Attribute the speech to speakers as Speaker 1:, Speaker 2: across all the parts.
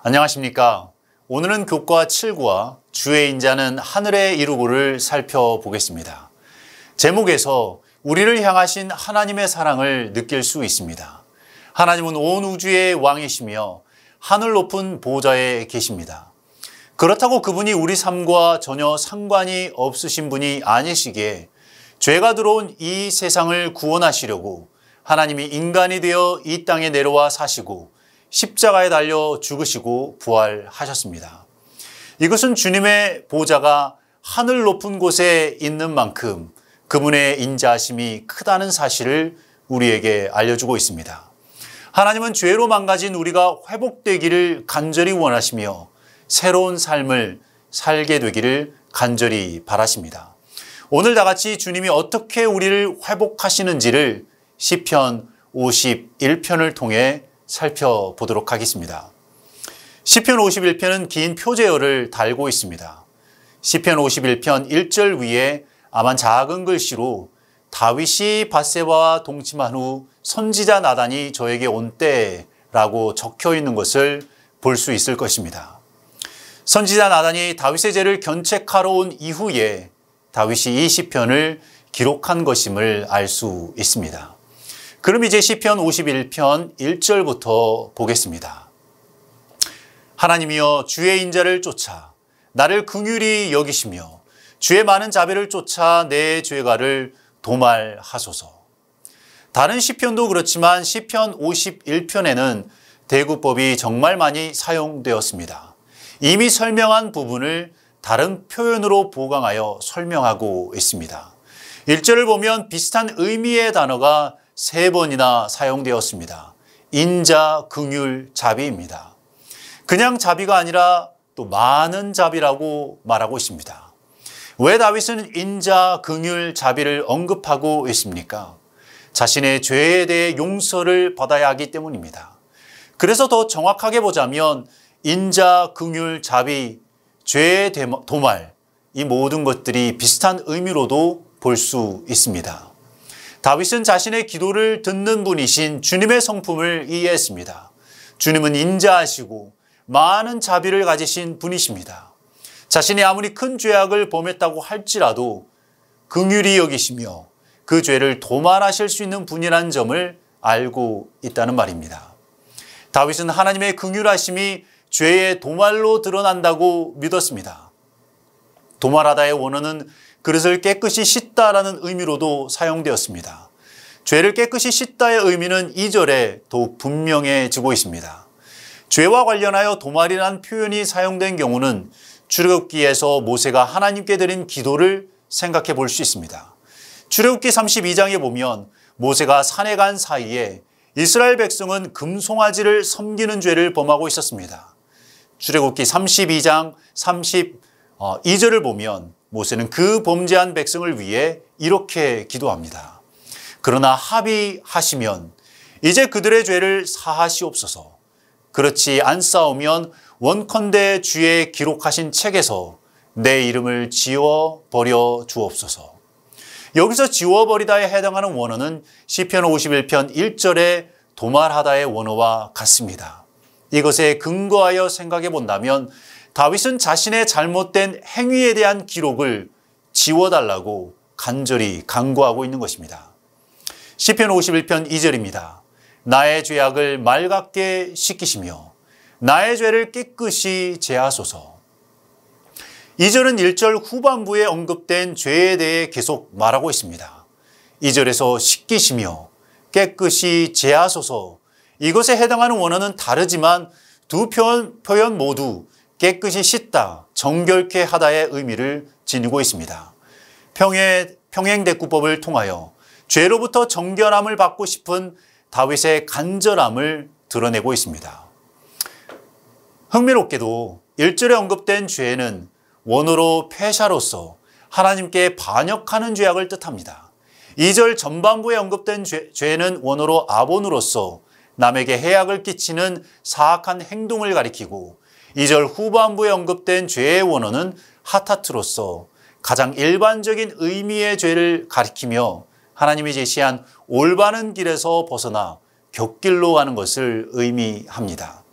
Speaker 1: 안녕하십니까. 오늘은 교과 7과 주의 인자는 하늘에 이루고를 살펴보겠습니다. 제목에서 우리를 향하신 하나님의 사랑을 느낄 수 있습니다. 하나님은 온 우주의 왕이시며 하늘 높은 보좌에 계십니다. 그렇다고 그분이 우리 삶과 전혀 상관이 없으신 분이 아니시기에 죄가 들어온 이 세상을 구원하시려고 하나님이 인간이 되어 이 땅에 내려와 사시고 십자가에 달려 죽으시고 부활하셨습니다. 이것은 주님의 보좌가 하늘 높은 곳에 있는 만큼 그분의 인자하심이 크다는 사실을 우리에게 알려주고 있습니다. 하나님은 죄로 망가진 우리가 회복되기를 간절히 원하시며 새로운 삶을 살게 되기를 간절히 바라십니다. 오늘 다 같이 주님이 어떻게 우리를 회복하시는지를 시편 51편을 통해 살펴보도록 하겠습니다. 시편 51편은 긴 표제어를 달고 있습니다. 시편 51편 1절 위에 아만 작은 글씨로 다윗이 밧세바와 동침한 후 선지자 나단이 저에게 온 때라고 적혀 있는 것을 볼 수 있을 것입니다. 선지자 나단이 다윗의 죄를 견책하러 온 이후에 다윗이 이 시편을 기록한 것임을 알 수 있습니다. 그럼 이제 시편 51편 1절부터 보겠습니다. 하나님이여 주의 인자를 쫓아 나를 긍휼히 여기시며 주의 많은 자비를 쫓아 내 죄가를 도말하소서. 다른 시편도 그렇지만 시편 51편에는 대구법이 정말 많이 사용되었습니다. 이미 설명한 부분을 다른 표현으로 보강하여 설명하고 있습니다. 1절을 보면 비슷한 의미의 단어가 3번이나 사용되었습니다. 인자, 긍휼, 자비입니다. 그냥 자비가 아니라 또 많은 자비라고 말하고 있습니다. 왜 다윗은 인자, 긍휼, 자비를 언급하고 있습니까? 자신의 죄에 대해 용서를 받아야 하기 때문입니다. 그래서 더 정확하게 보자면 인자, 긍휼, 자비, 죄의 도말, 이 모든 것들이 비슷한 의미로도 볼 수 있습니다. 다윗은 자신의 기도를 듣는 분이신 주님의 성품을 이해했습니다. 주님은 인자하시고 많은 자비를 가지신 분이십니다. 자신이 아무리 큰 죄악을 범했다고 할지라도 긍휼히 여기시며 그 죄를 도말하실 수 있는 분이라는 점을 알고 있다는 말입니다. 다윗은 하나님의 긍휼하심이 죄의 도말로 드러난다고 믿었습니다. 도말하다의 원어는 그릇을 깨끗이 씻다라는 의미로도 사용되었습니다. 죄를 깨끗이 씻다의 의미는 2절에 더욱 분명해지고 있습니다. 죄와 관련하여 도말이라는 표현이 사용된 경우는 출애굽기에서 모세가 하나님께 드린 기도를 생각해 볼 수 있습니다. 출애굽기 32장에 보면 모세가 산에 간 사이에 이스라엘 백성은 금송아지를 섬기는 죄를 범하고 있었습니다. 출애굽기 32장 32절을 보면 모세는 그 범죄한 백성을 위해 이렇게 기도합니다. 그러나 합의하시면 이제 그들의 죄를 사하시옵소서. 그렇지 않사오면 원컨대 주의 기록하신 책에서 내 이름을 지워버려 주옵소서. 여기서 지워버리다에 해당하는 원어는 시편 51편 1절의 도말하다의 원어와 같습니다. 이것에 근거하여 생각해 본다면 다윗은 자신의 잘못된 행위에 대한 기록을 지워달라고 간절히 간구하고 있는 것입니다. 시편 51편 2절입니다. 나의 죄악을 맑게 씻기시며 나의 죄를 깨끗이 제하소서. 2절은 1절 후반부에 언급된 죄에 대해 계속 말하고 있습니다. 2절에서 씻기시며 깨끗이 제하소서. 이것에 해당하는 원어는 다르지만 두 표현 모두 깨끗이 씻다, 정결케 하다의 의미를 지니고 있습니다. 평행대꾸법을 통하여 죄로부터 정결함을 받고 싶은 다윗의 간절함을 드러내고 있습니다. 흥미롭게도 1절에 언급된 죄는 원어로 폐샤로서 하나님께 반역하는 죄악을 뜻합니다. 2절 전반부에 언급된 죄는 원어로 아본으로서 남에게 해악을 끼치는 사악한 행동을 가리키고 2절 후반부에 언급된 죄의 원어는 하타트로서 가장 일반적인 의미의 죄를 가리키며 하나님이 제시한 올바른 길에서 벗어나 곁길로 가는 것을 의미합니다.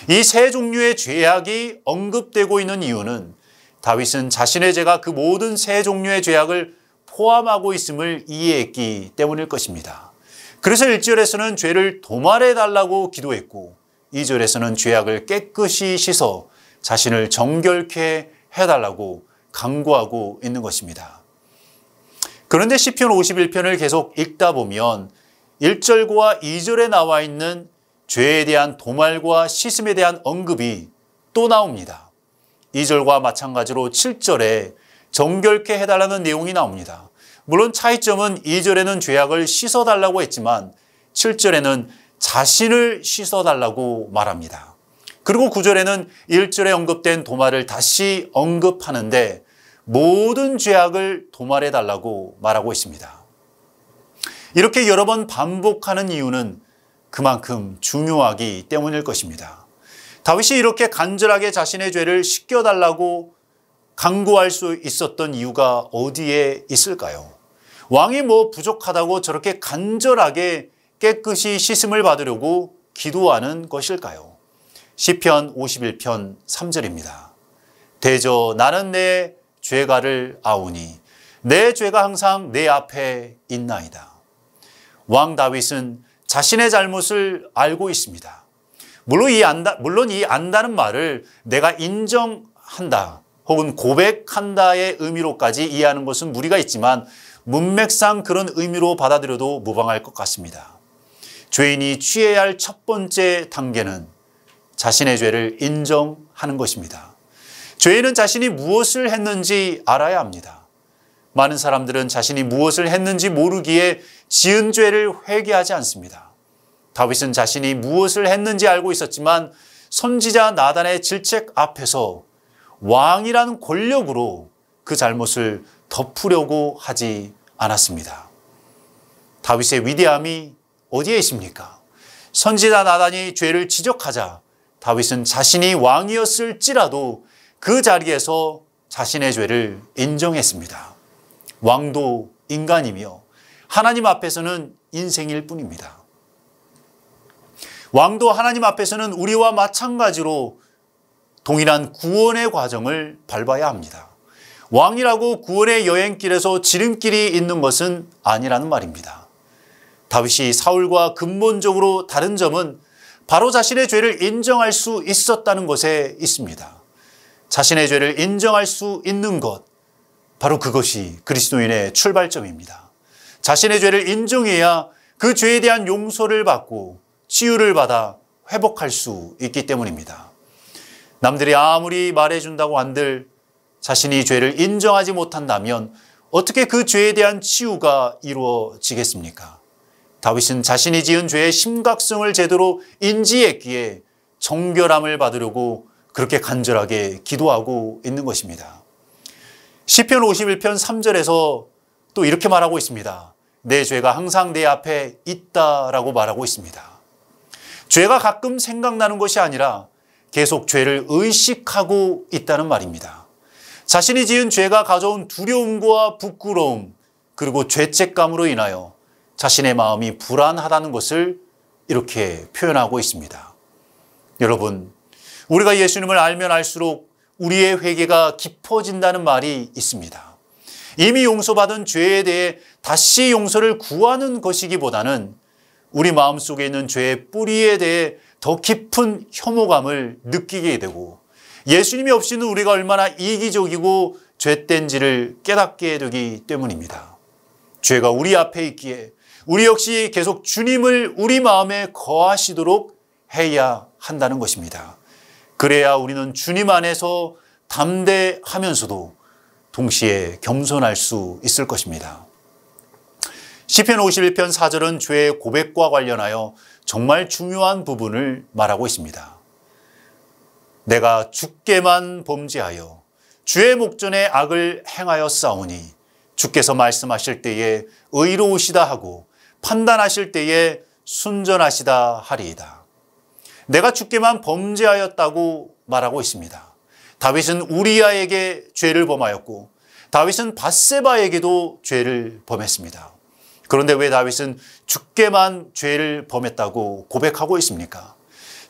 Speaker 1: 이 세 종류의 죄악이 언급되고 있는 이유는 다윗은 자신의 죄가 그 모든 세 종류의 죄악을 포함하고 있음을 이해했기 때문일 것입니다. 그래서 1절에서는 죄를 도말해 달라고 기도했고 2절에서는 죄악을 깨끗이 씻어 자신을 정결케 해달라고 간구하고 있는 것입니다. 그런데 시편 51편을 계속 읽다 보면 1절과 2절에 나와 있는 죄에 대한 도말과 씻음에 대한 언급이 또 나옵니다. 2절과 마찬가지로 7절에 정결케 해달라는 내용이 나옵니다. 물론 차이점은 2절에는 죄악을 씻어달라고 했지만 7절에는 자신을 씻어달라고 말합니다. 그리고 9절에는 1절에 언급된 도말을 다시 언급하는데 모든 죄악을 도말해달라고 말하고 있습니다. 이렇게 여러 번 반복하는 이유는 그만큼 중요하기 때문일 것입니다. 다윗이 이렇게 간절하게 자신의 죄를 씻겨달라고 간구할 수 있었던 이유가 어디에 있을까요? 왕이 부족하다고 저렇게 간절하게 깨끗이 씻음을 받으려고 기도하는 것일까요? 시편 51편 3절입니다. 대저 나는 내 죄가를 아오니 내 죄가 항상 내 앞에 있나이다. 왕 다윗은 자신의 잘못을 알고 있습니다. 물론 이 안다는 말을 내가 인정한다 혹은 고백한다의 의미로까지 이해하는 것은 무리가 있지만 문맥상 그런 의미로 받아들여도 무방할 것 같습니다. 죄인이 취해야 할 첫 번째 단계는 자신의 죄를 인정하는 것입니다. 죄인은 자신이 무엇을 했는지 알아야 합니다. 많은 사람들은 자신이 무엇을 했는지 모르기에 지은 죄를 회개하지 않습니다. 다윗은 자신이 무엇을 했는지 알고 있었지만 선지자 나단의 질책 앞에서 왕이라는 권력으로 그 잘못을 덮으려고 하지 않았습니다. 다윗의 위대함이 어디에 있습니까? 선지자 나단이 죄를 지적하자 다윗은 자신이 왕이었을지라도 그 자리에서 자신의 죄를 인정했습니다. 왕도 인간이며 하나님 앞에서는 인생일 뿐입니다. 왕도 하나님 앞에서는 우리와 마찬가지로 동일한 구원의 과정을 밟아야 합니다. 왕이라고 구원의 여행길에서 지름길이 있는 것은 아니라는 말입니다. 다윗이 사울과 근본적으로 다른 점은 바로 자신의 죄를 인정할 수 있었다는 것에 있습니다. 자신의 죄를 인정할 수 있는 것, 바로 그것이 그리스도인의 출발점입니다. 자신의 죄를 인정해야 그 죄에 대한 용서를 받고 치유를 받아 회복할 수 있기 때문입니다. 남들이 아무리 말해준다고 한들 자신이 죄를 인정하지 못한다면 어떻게 그 죄에 대한 치유가 이루어지겠습니까? 다윗은 자신이 지은 죄의 심각성을 제대로 인지했기에 정결함을 받으려고 그렇게 간절하게 기도하고 있는 것입니다. 시편 51편 3절에서 또 이렇게 말하고 있습니다. 내 죄가 항상 내 앞에 있다라고 말하고 있습니다. 죄가 가끔 생각나는 것이 아니라 계속 죄를 의식하고 있다는 말입니다. 자신이 지은 죄가 가져온 두려움과 부끄러움 그리고 죄책감으로 인하여 자신의 마음이 불안하다는 것을 이렇게 표현하고 있습니다. 여러분, 우리가 예수님을 알면 알수록 우리의 회개가 깊어진다는 말이 있습니다. 이미 용서받은 죄에 대해 다시 용서를 구하는 것이기보다는 우리 마음속에 있는 죄의 뿌리에 대해 더 깊은 혐오감을 느끼게 되고 예수님이 없이는 우리가 얼마나 이기적이고 죄된지를 깨닫게 되기 때문입니다. 죄가 우리 앞에 있기에 우리 역시 계속 주님을 우리 마음에 거하시도록 해야 한다는 것입니다. 그래야 우리는 주님 안에서 담대하면서도 동시에 겸손할 수 있을 것입니다. 시편 51편 4절은 죄의 고백과 관련하여 정말 중요한 부분을 말하고 있습니다. 내가 주께만 범죄하여 주의 목전에 악을 행하여 싸우니 주께서 말씀하실 때에 의로우시다 하고 판단하실 때에 순전하시다 하리이다. 내가 주께만 범죄하였다고 말하고 있습니다. 다윗은 우리아에게 죄를 범하였고 다윗은 밧세바에게도 죄를 범했습니다. 그런데 왜 다윗은 주께만 죄를 범했다고 고백하고 있습니까?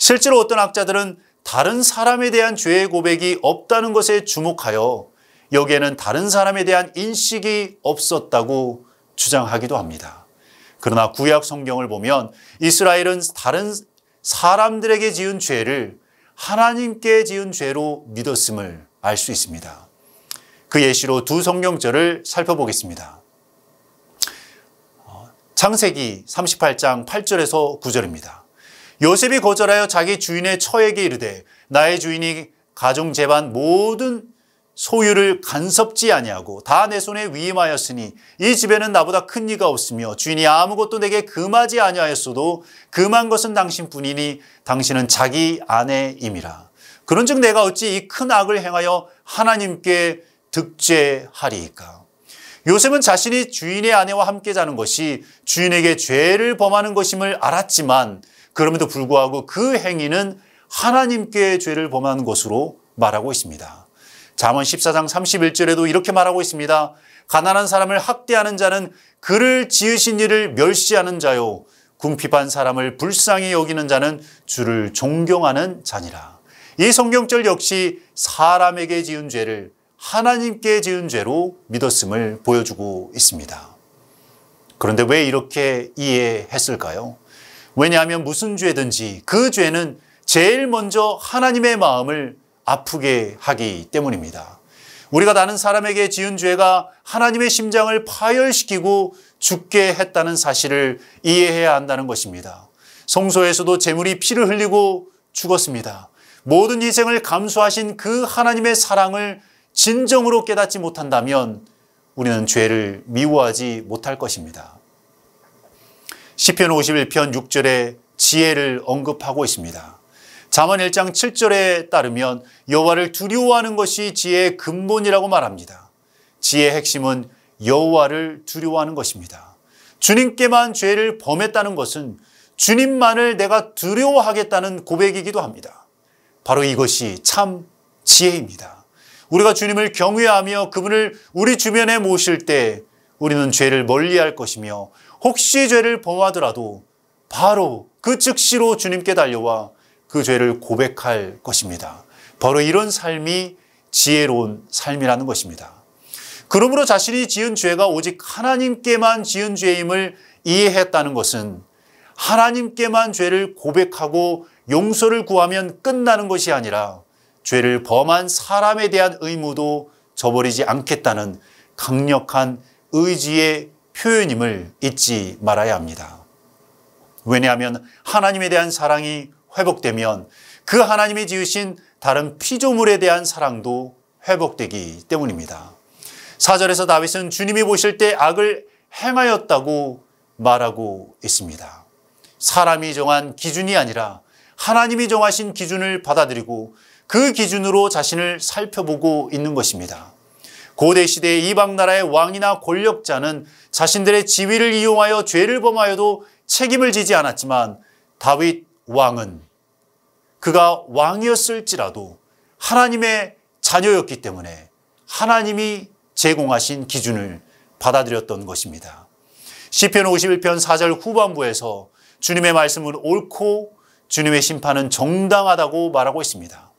Speaker 1: 실제로 어떤 학자들은 다른 사람에 대한 죄의 고백이 없다는 것에 주목하여 여기에는 다른 사람에 대한 인식이 없었다고 주장하기도 합니다. 그러나 구약 성경을 보면 이스라엘은 다른 사람들에게 지은 죄를 하나님께 지은 죄로 믿었음을 알 수 있습니다. 그 예시로 두 성경절을 살펴보겠습니다. 창세기 38장 8절에서 9절입니다. 요셉이 거절하여 자기 주인의 처에게 이르되 나의 주인이 가정 재반 모든 소유를 간섭지 아니하고 다 내 손에 위임하였으니 이 집에는 나보다 큰 이가 없으며 주인이 아무것도 내게 금하지 아니하였어도 금한 것은 당신뿐이니 당신은 자기 아내임이라. 그런즉 내가 어찌 이 큰 악을 행하여 하나님께 득죄하리이까. 요셉은 자신이 주인의 아내와 함께 자는 것이 주인에게 죄를 범하는 것임을 알았지만 그럼에도 불구하고 그 행위는 하나님께 죄를 범하는 것으로 말하고 있습니다. 잠언 14장 31절에도 이렇게 말하고 있습니다. 가난한 사람을 학대하는 자는 그를 지으신 이를 멸시하는 자요 궁핍한 사람을 불쌍히 여기는 자는 주를 존경하는 자니라. 이 성경절 역시 사람에게 지은 죄를 하나님께 지은 죄로 믿었음을 보여주고 있습니다. 그런데 왜 이렇게 이해했을까요? 왜냐하면 무슨 죄든지 그 죄는 제일 먼저 하나님의 마음을 아프게 하기 때문입니다. 우리가 다른 사람에게 지은 죄가 하나님의 심장을 파열시키고 죽게 했다는 사실을 이해해야 한다는 것입니다. 성소에서도 제물이 피를 흘리고 죽었습니다. 모든 희생을 감수하신 그 하나님의 사랑을 진정으로 깨닫지 못한다면 우리는 죄를 미워하지 못할 것입니다. 시편 51편 6절에 지혜를 언급하고 있습니다. 잠언 1장 7절에 따르면 여호와를 두려워하는 것이 지혜의 근본이라고 말합니다. 지혜의 핵심은 여호와를 두려워하는 것입니다. 주님께만 죄를 범했다는 것은 주님만을 내가 두려워하겠다는 고백이기도 합니다. 바로 이것이 참 지혜입니다. 우리가 주님을 경외하며 그분을 우리 주변에 모실 때 우리는 죄를 멀리할 것이며 혹시 죄를 범하더라도 바로 그 즉시로 주님께 달려와 그 죄를 고백할 것입니다. 바로 이런 삶이 지혜로운 삶이라는 것입니다. 그러므로 자신이 지은 죄가 오직 하나님께만 지은 죄임을 이해했다는 것은 하나님께만 죄를 고백하고 용서를 구하면 끝나는 것이 아니라 죄를 범한 사람에 대한 의무도 저버리지 않겠다는 강력한 의지의 표현임을 잊지 말아야 합니다. 왜냐하면 하나님에 대한 사랑이 회복되면 그 하나님이 지으신 다른 피조물에 대한 사랑도 회복되기 때문입니다. 4절에서 다윗은 주님이 보실 때 악을 행하였다고 말하고 있습니다. 사람이 정한 기준이 아니라 하나님이 정하신 기준을 받아들이고 그 기준으로 자신을 살펴보고 있는 것입니다. 고대 시대의 이방 나라의 왕이나 권력자는 자신들의 지위를 이용하여 죄를 범하여도 책임을 지지 않았지만 다윗 왕은 그가 왕이었을지라도 하나님의 자녀였기 때문에 하나님이 제공하신 기준을 받아들였던 것입니다. 시편 51편 4절 후반부에서 주님의 말씀은 옳고 주님의 심판은 정당하다고 말하고 있습니다.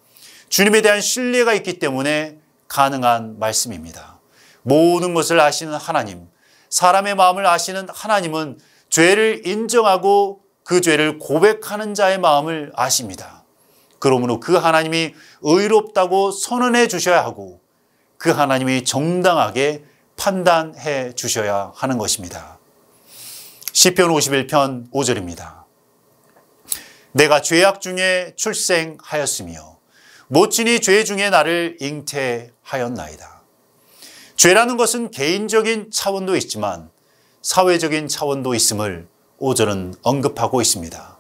Speaker 1: 주님에 대한 신뢰가 있기 때문에 가능한 말씀입니다. 모든 것을 아시는 하나님, 사람의 마음을 아시는 하나님은 죄를 인정하고 그 죄를 고백하는 자의 마음을 아십니다. 그러므로 그 하나님이 의롭다고 선언해 주셔야 하고 그 하나님이 정당하게 판단해 주셔야 하는 것입니다. 시편 51편 5절입니다. 내가 죄악 중에 출생하였으며 모친이 죄 중에 나를 잉태하였나이다. 죄라는 것은 개인적인 차원도 있지만 사회적인 차원도 있음을 5절은 언급하고 있습니다.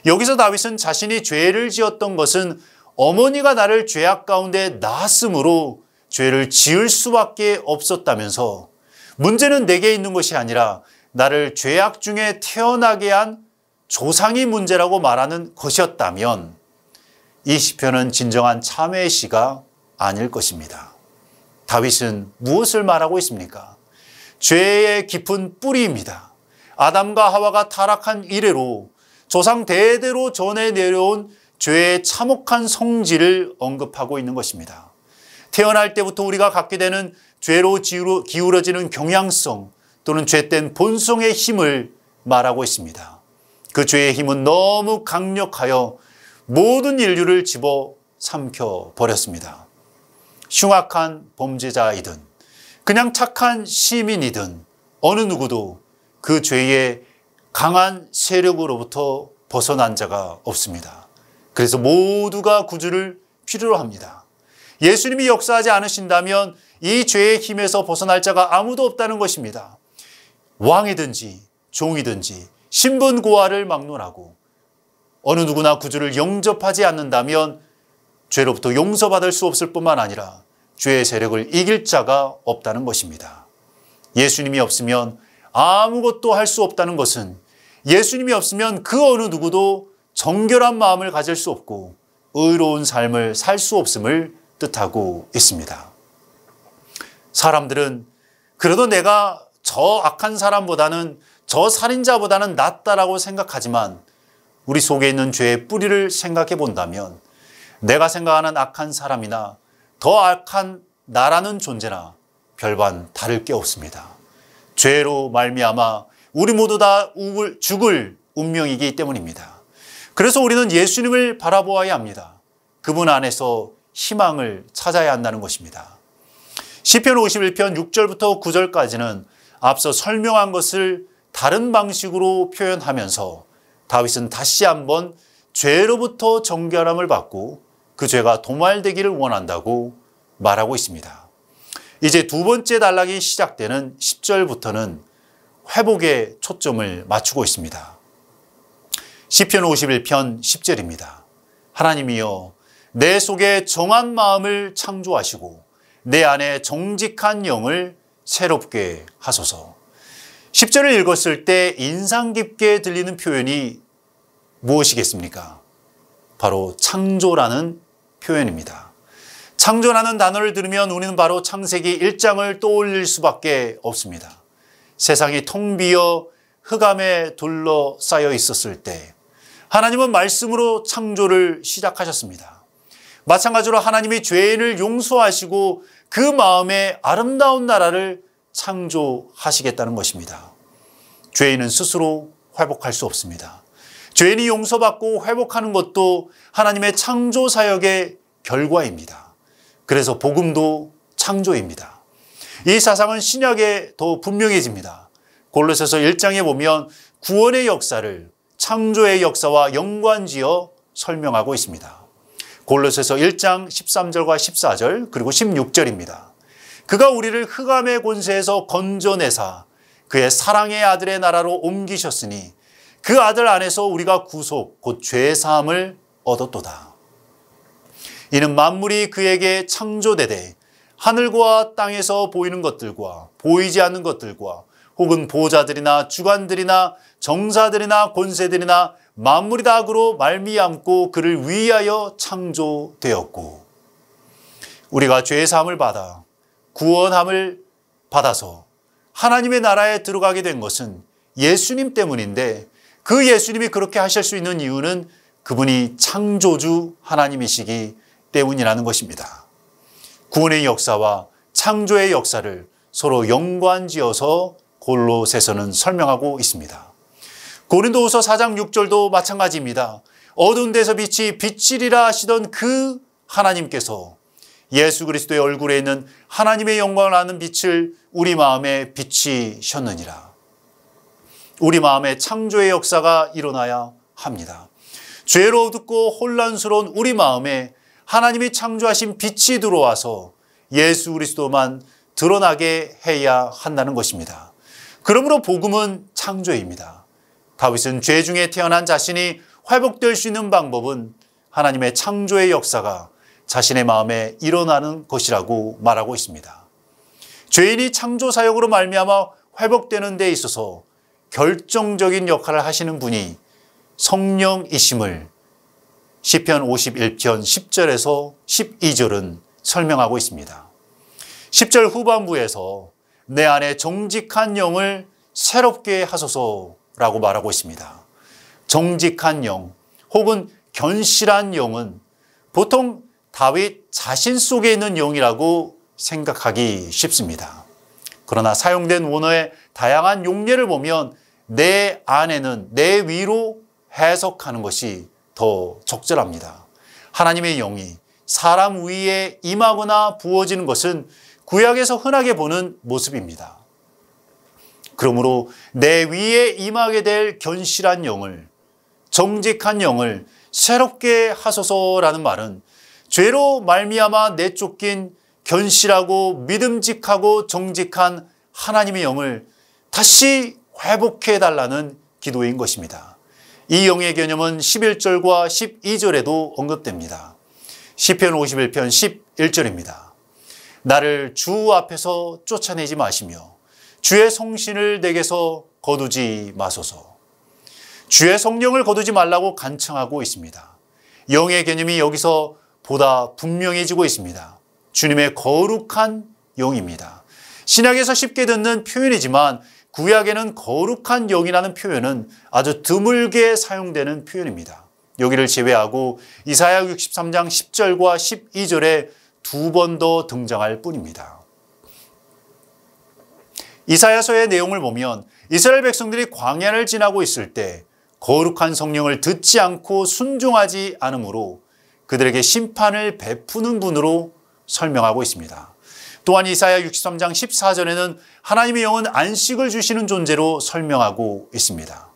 Speaker 1: 여기서 다윗은 자신이 죄를 지었던 것은 어머니가 나를 죄악 가운데 낳았으므로 죄를 지을 수밖에 없었다면서 문제는 내게 있는 것이 아니라 나를 죄악 중에 태어나게 한 조상이 문제라고 말하는 것이었다면 이 시편은 진정한 참회의 시가 아닐 것입니다. 다윗은 무엇을 말하고 있습니까? 죄의 깊은 뿌리입니다. 아담과 하와가 타락한 이래로 조상 대대로 전해 내려온 죄의 참혹한 성질을 언급하고 있는 것입니다. 태어날 때부터 우리가 갖게 되는 죄로 기울어지는 경향성 또는 죄된 본성의 힘을 말하고 있습니다. 그 죄의 힘은 너무 강력하여 모든 인류를 집어삼켜 버렸습니다. 흉악한 범죄자이든 그냥 착한 시민이든 어느 누구도 그 죄의 강한 세력으로부터 벗어난 자가 없습니다. 그래서 모두가 구주를 필요로 합니다. 예수님이 역사하지 않으신다면 이 죄의 힘에서 벗어날 자가 아무도 없다는 것입니다. 왕이든지 종이든지 신분고하를 막론하고 어느 누구나 구주를 영접하지 않는다면 죄로부터 용서받을 수 없을 뿐만 아니라 죄의 세력을 이길 자가 없다는 것입니다. 예수님이 없으면 아무것도 할 수 없다는 것은 예수님이 없으면 그 어느 누구도 정결한 마음을 가질 수 없고 의로운 삶을 살 수 없음을 뜻하고 있습니다. 사람들은 그래도 내가 저 악한 사람보다는 저 살인자보다는 낫다라고 생각하지만 우리 속에 있는 죄의 뿌리를 생각해 본다면 내가 생각하는 악한 사람이나 더 악한 나라는 존재나 별반 다를 게 없습니다. 죄로 말미암아 우리 모두 다 죽을 운명이기 때문입니다. 그래서 우리는 예수님을 바라보아야 합니다. 그분 안에서 희망을 찾아야 한다는 것입니다. 시편 51편 6절부터 9절까지는 앞서 설명한 것을 다른 방식으로 표현하면서 다윗은 다시 한번 죄로부터 정결함을 받고 그 죄가 도말되기를 원한다고 말하고 있습니다. 이제 두 번째 단락이 시작되는 10절부터는 회복에 초점을 맞추고 있습니다. 시편 51편 10절입니다. 하나님이여 내 속에 정한 마음을 창조하시고 내 안에 정직한 영을 새롭게 하소서. 10절을 읽었을 때 인상 깊게 들리는 표현이 무엇이겠습니까? 바로 창조라는 표현입니다. 창조라는 단어를 들으면 우리는 바로 창세기 1장을 떠올릴 수밖에 없습니다. 세상이 텅 비어 흑암에 둘러싸여 있었을 때 하나님은 말씀으로 창조를 시작하셨습니다. 마찬가지로 하나님이 죄인을 용서하시고 그 마음에 아름다운 나라를 창조하시겠다는 것입니다. 죄인은 스스로 회복할 수 없습니다. 죄인이 용서받고 회복하는 것도 하나님의 창조 사역의 결과입니다. 그래서 복음도 창조입니다. 이 사상은 신약에 더 분명해집니다. 골로새서 1장에 보면 구원의 역사를 창조의 역사와 연관지어 설명하고 있습니다. 골로새서 1장 13절과 14절 그리고 16절입니다. 그가 우리를 흑암의 권세에서 건져내사 그의 사랑의 아들의 나라로 옮기셨으니 그 아들 안에서 우리가 구속 곧 죄사함을 얻었도다. 이는 만물이 그에게 창조되되 하늘과 땅에서 보이는 것들과 보이지 않는 것들과 혹은 보좌들이나 주관들이나 정사들이나 권세들이나 만물이 다 그로 말미암고 그를 위하여 창조되었고 우리가 죄사함을 받아 구원함을 받아서 하나님의 나라에 들어가게 된 것은 예수님 때문인데 그 예수님이 그렇게 하실 수 있는 이유는 그분이 창조주 하나님이시기 때문이라는 것입니다. 구원의 역사와 창조의 역사를 서로 연관지어서 골로새서는 설명하고 있습니다. 고린도후서 4장 6절도 마찬가지입니다. 어두운 데서 빛이 빛이리라 하시던 그 하나님께서 예수 그리스도의 얼굴에 있는 하나님의 영광을 아는 빛을 우리 마음에 비치셨느니라. 우리 마음에 창조의 역사가 일어나야 합니다. 죄로 어둡고 혼란스러운 우리 마음에 하나님이 창조하신 빛이 들어와서 예수 그리스도만 드러나게 해야 한다는 것입니다. 그러므로 복음은 창조입니다. 다윗은 죄 중에 태어난 자신이 회복될 수 있는 방법은 하나님의 창조의 역사가 자신의 마음에 일어나는 것이라고 말하고 있습니다. 죄인이 창조 사역으로 말미암아 회복되는 데 있어서 결정적인 역할을 하시는 분이 성령이심을 시편 51편 10절에서 12절은 설명하고 있습니다. 10절 후반부에서 내 안에 정직한 영을 새롭게 하소서라고 말하고 있습니다. 정직한 영 혹은 견실한 영은 보통 다윗 자신 속에 있는 영이라고 생각하기 쉽습니다. 그러나 사용된 원어의 다양한 용례를 보면 내 안에는, 내 위로 해석하는 것이 더 적절합니다. 하나님의 영이 사람 위에 임하거나 부어지는 것은 구약에서 흔하게 보는 모습입니다. 그러므로 내 위에 임하게 될 견실한 영을, 정직한 영을 새롭게 하소서라는 말은 죄로 말미암아 내쫓긴 견실하고 믿음직하고 정직한 하나님의 영을 다시 회복해 달라는 기도인 것입니다. 이 영의 개념은 11절과 12절에도 언급됩니다. 시편 51편 11절입니다. 나를 주 앞에서 쫓아내지 마시며 주의 성신을 내게서 거두지 마소서. 주의 성령을 거두지 말라고 간청하고 있습니다. 영의 개념이 여기서 보다 분명해지고 있습니다. 주님의 거룩한 영입니다. 신약에서 쉽게 듣는 표현이지만 구약에는 거룩한 영이라는 표현은 아주 드물게 사용되는 표현입니다. 여기를 제외하고 이사야 63장 10절과 12절에 두 번 더 등장할 뿐입니다. 이사야서의 내용을 보면 이스라엘 백성들이 광야를 지나고 있을 때 거룩한 성령을 듣지 않고 순종하지 않으므로 그들에게 심판을 베푸는 분으로 설명하고 있습니다. 또한 이사야 63장 14절에는 하나님의 영은 안식을 주시는 존재로 설명하고 있습니다.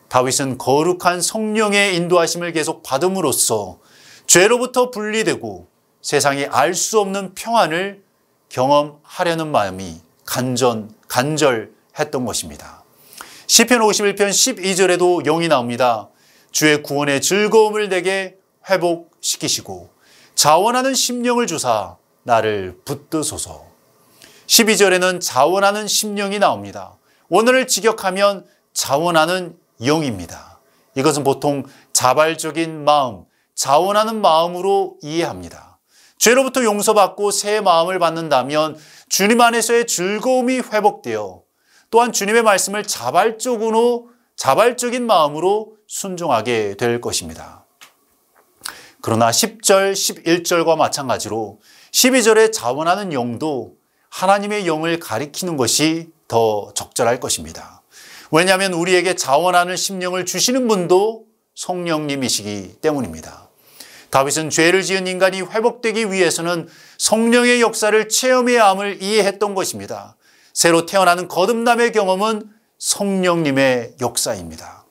Speaker 1: 다윗은 거룩한 성령의 인도하심을 계속 받음으로써 죄로부터 분리되고 세상이 알 수 없는 평안을 경험하려는 마음이 간절했던 것입니다. 시편 51편 12절에도 영이 나옵니다. 주의 구원의 즐거움을 내게 회복시키시고 자원하는 심령을 주사 나를 붙드소서. 12절에는 자원하는 심령이 나옵니다. 오늘을 직역하면 자원하는 영입니다. 이것은 보통 자발적인 마음, 자원하는 마음으로 이해합니다. 죄로부터 용서받고 새 마음을 받는다면 주님 안에서의 즐거움이 회복되어 또한 주님의 말씀을 자발적인 마음으로 순종하게 될 것입니다. 그러나 10절, 11절과 마찬가지로 12절에 자원하는 영도 하나님의 영을 가리키는 것이 더 적절할 것입니다. 왜냐하면 우리에게 자원하는 심령을 주시는 분도 성령님이시기 때문입니다. 다윗은 죄를 지은 인간이 회복되기 위해서는 성령의 역사를 체험해야 함을 이해했던 것입니다. 새로 태어나는 거듭남의 경험은 성령님의 역사입니다.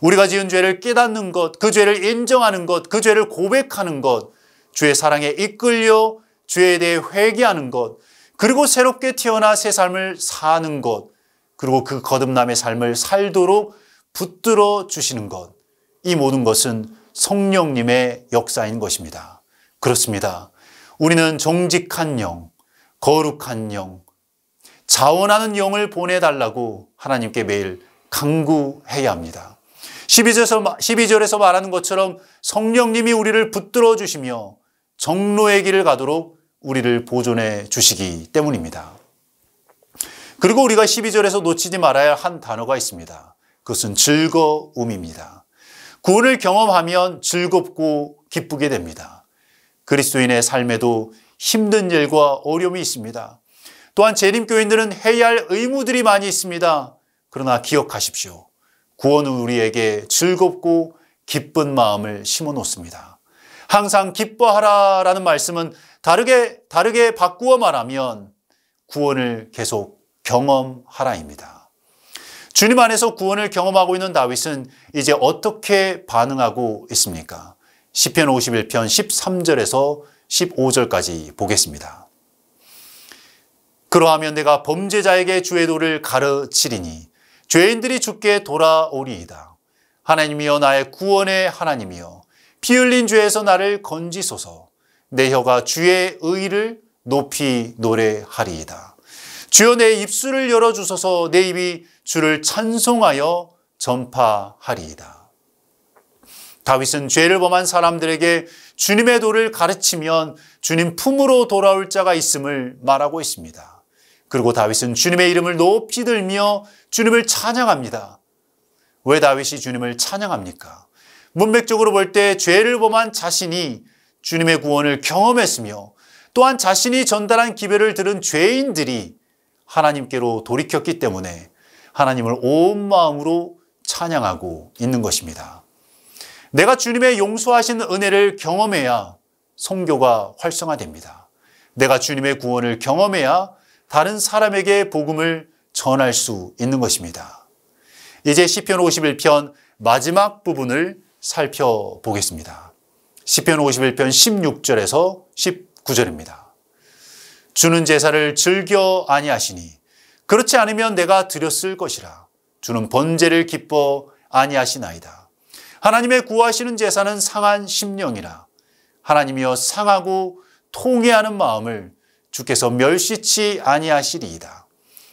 Speaker 1: 우리가 지은 죄를 깨닫는 것, 그 죄를 인정하는 것, 그 죄를 고백하는 것, 주의 사랑에 이끌려 죄에 대해 회개하는 것, 그리고 새롭게 태어나 새 삶을 사는 것, 그리고 그 거듭남의 삶을 살도록 붙들어 주시는 것, 이 모든 것은 성령님의 역사인 것입니다. 그렇습니다. 우리는 정직한 영, 거룩한 영, 자원하는 영을 보내달라고 하나님께 매일 간구해야 합니다. 12절에서 말하는 것처럼 성령님이 우리를 붙들어 주시며 정로의 길을 가도록 우리를 보존해 주시기 때문입니다. 그리고 우리가 12절에서 놓치지 말아야 할 한 단어가 있습니다. 그것은 즐거움입니다. 구원을 경험하면 즐겁고 기쁘게 됩니다. 그리스도인의 삶에도 힘든 일과 어려움이 있습니다. 또한 재림교인들은 해야 할 의무들이 많이 있습니다. 그러나 기억하십시오. 구원은 우리에게 즐겁고 기쁜 마음을 심어 놓습니다. 항상 기뻐하라라는 말씀은 다르게 바꾸어 말하면 구원을 계속 경험하라입니다. 주님 안에서 구원을 경험하고 있는 다윗은 이제 어떻게 반응하고 있습니까? 시편 51편 13절에서 15절까지 보겠습니다. 그러하면 내가 범죄자에게 주의 도를 가르치리니 죄인들이 주께 돌아오리이다. 하나님이여 나의 구원의 하나님이여 피 흘린 죄에서 나를 건지소서. 내 혀가 주의 의를 높이 노래하리이다. 주여 내 입술을 열어주소서. 내 입이 주를 찬송하여 전파하리이다. 다윗은 죄를 범한 사람들에게 주님의 도를 가르치면 주님 품으로 돌아올 자가 있음을 말하고 있습니다. 그리고 다윗은 주님의 이름을 높이 들며 주님을 찬양합니다. 왜 다윗이 주님을 찬양합니까? 문맥적으로 볼 때 죄를 범한 자신이 주님의 구원을 경험했으며 또한 자신이 전달한 기별을 들은 죄인들이 하나님께로 돌이켰기 때문에 하나님을 온 마음으로 찬양하고 있는 것입니다. 내가 주님의 용서하신 은혜를 경험해야 선교가 활성화됩니다. 내가 주님의 구원을 경험해야 다른 사람에게 복음을 전할 수 있는 것입니다. 이제 시편 51편 마지막 부분을 살펴보겠습니다. 시편 51편 16절에서 19절입니다. 주는 제사를 즐겨 아니하시니 그렇지 않으면 내가 드렸을 것이라. 주는 번제를 기뻐 아니하시나이다. 하나님의 구하시는 제사는 상한 심령이라. 하나님이여 상하고 통회하는 마음을 주께서 멸시치 아니하시리이다.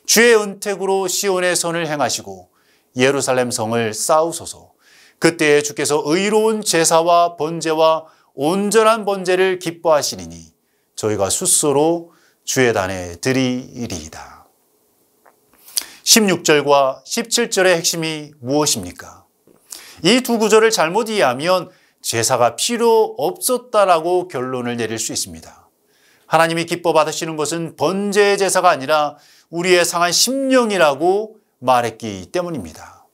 Speaker 1: 주의 은택으로 시온의 선을 행하시고 예루살렘 성을 쌓으소서. 그때에 주께서 의로운 제사와 번제와 온전한 번제를 기뻐하시리니 저희가 숫소로 주의 단에 드리리이다. 16절과 17절의 핵심이 무엇입니까? 이 두 구절을 잘못 이해하면 제사가 필요 없었다라고 결론을 내릴 수 있습니다. 하나님이 기뻐 받으시는 것은 번제의 제사가 아니라 우리의 상한 심령이라고 말했기 때문입니다.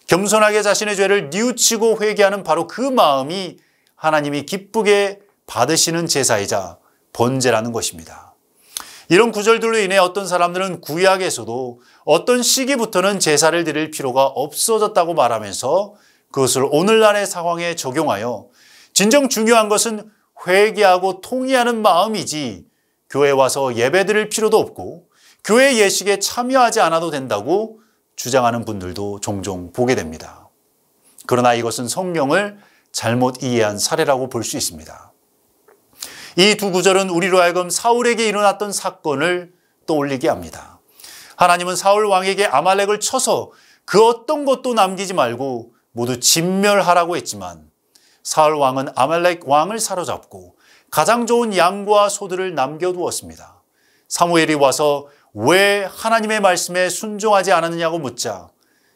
Speaker 1: 겸손하게 자신의 죄를 뉘우치고 회개하는 바로 그 마음이 하나님이 기쁘게 받으시는 제사이자 번제라는 것입니다. 이런 구절들로 인해 어떤 사람들은 구약에서도 어떤 시기부터는 제사를 드릴 필요가 없어졌다고 말하면서 그것을 오늘날의 상황에 적용하여 진정 중요한 것은 회개하고 통회하는 마음이지 교회에 와서 예배 드릴 필요도 없고 교회 예식에 참여하지 않아도 된다고 주장하는 분들도 종종 보게 됩니다. 그러나 이것은 성경을 잘못 이해한 사례라고 볼 수 있습니다. 이 두 구절은 우리로 하여금 사울에게 일어났던 사건을 떠올리게 합니다. 하나님은 사울 왕에게 아말렉을 쳐서 그 어떤 것도 남기지 말고 모두 진멸하라고 했지만 사울 왕은 아말렉 왕을 사로잡고 가장 좋은 양과 소들을 남겨두었습니다. 사무엘이 와서 왜 하나님의 말씀에 순종하지 않았느냐고 묻자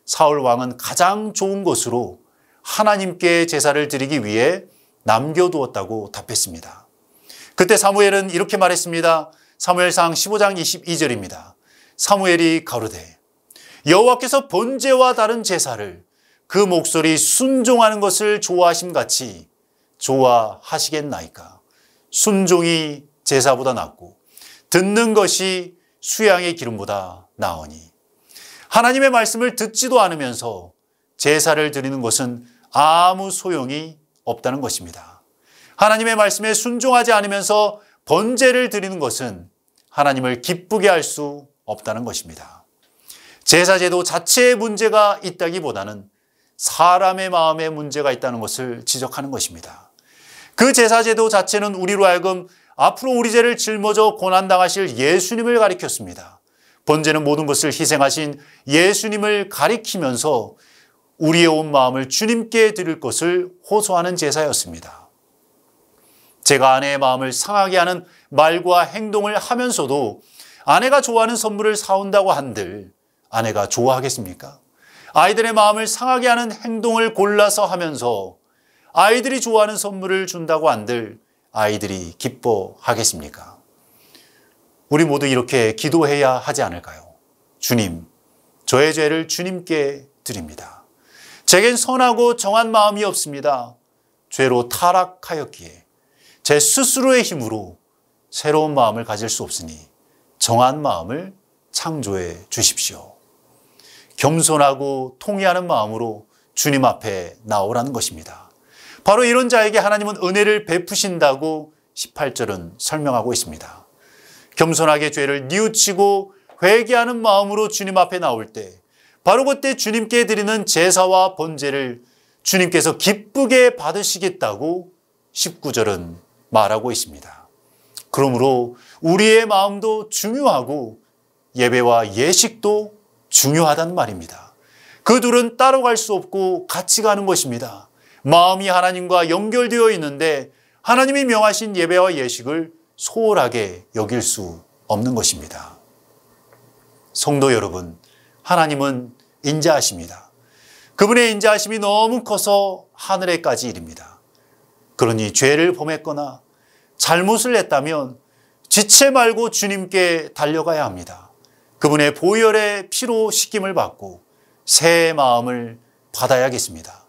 Speaker 1: 사울 왕은 가장 좋은 것으로 하나님께 제사를 드리기 위해 남겨두었다고 답했습니다. 그때 사무엘은 이렇게 말했습니다. 사무엘상 15장 22절입니다. 사무엘이 가로되 여호와께서 번제와 다른 제사를 그 목소리 순종하는 것을 좋아하심같이 좋아하시겠나이까. 순종이 제사보다 낫고 듣는 것이 수양의 기름보다 나으니. 하나님의 말씀을 듣지도 않으면서 제사를 드리는 것은 아무 소용이 없다는 것입니다. 하나님의 말씀에 순종하지 않으면서 번제를 드리는 것은 하나님을 기쁘게 할 수 없다는 것입니다. 제사제도 자체에 문제가 있다기보다는 사람의 마음에 문제가 있다는 것을 지적하는 것입니다. 그 제사제도 자체는 우리로 하여금 앞으로 우리 죄를 짊어져 고난당하실 예수님을 가리켰습니다. 번제는 모든 것을 희생하신 예수님을 가리키면서 우리의 온 마음을 주님께 드릴 것을 호소하는 제사였습니다. 제가 아내의 마음을 상하게 하는 말과 행동을 하면서도 아내가 좋아하는 선물을 사온다고 한들 아내가 좋아하겠습니까? 아이들의 마음을 상하게 하는 행동을 골라서 하면서 아이들이 좋아하는 선물을 준다고 한들 아이들이 기뻐하겠습니까? 우리 모두 이렇게 기도해야 하지 않을까요? 주님, 저의 죄를 주님께 드립니다. 제겐 선하고 정한 마음이 없습니다. 죄로 타락하였기에 제 스스로의 힘으로 새로운 마음을 가질 수 없으니 정한 마음을 창조해 주십시오. 겸손하고 통회하는 마음으로 주님 앞에 나오라는 것입니다. 바로 이런 자에게 하나님은 은혜를 베푸신다고 18절은 설명하고 있습니다. 겸손하게 죄를 뉘우치고 회개하는 마음으로 주님 앞에 나올 때 바로 그때 주님께 드리는 제사와 번제를 주님께서 기쁘게 받으시겠다고 19절은 말하고 있습니다. 그러므로 우리의 마음도 중요하고 예배와 예식도 중요하단 말입니다. 그 둘은 따로 갈 수 없고 같이 가는 것입니다. 마음이 하나님과 연결되어 있는데 하나님이 명하신 예배와 예식을 소홀하게 여길 수 없는 것입니다. 성도 여러분, 하나님은 인자하십니다. 그분의 인자하심이 너무 커서 하늘에까지 이릅니다. 그러니 죄를 범했거나 잘못을 했다면 지체 말고 주님께 달려가야 합니다. 그분의 보혈의 피로 씻김을 받고 새 마음을 받아야겠습니다.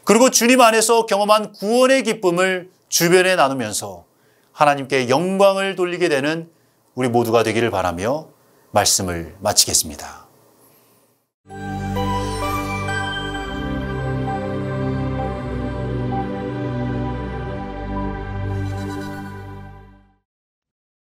Speaker 1: 그리고 주님 안에서 경험한 구원의 기쁨을 주변에 나누면서 하나님께 영광을 돌리게 되는 우리 모두가 되기를 바라며 말씀을 마치겠습니다.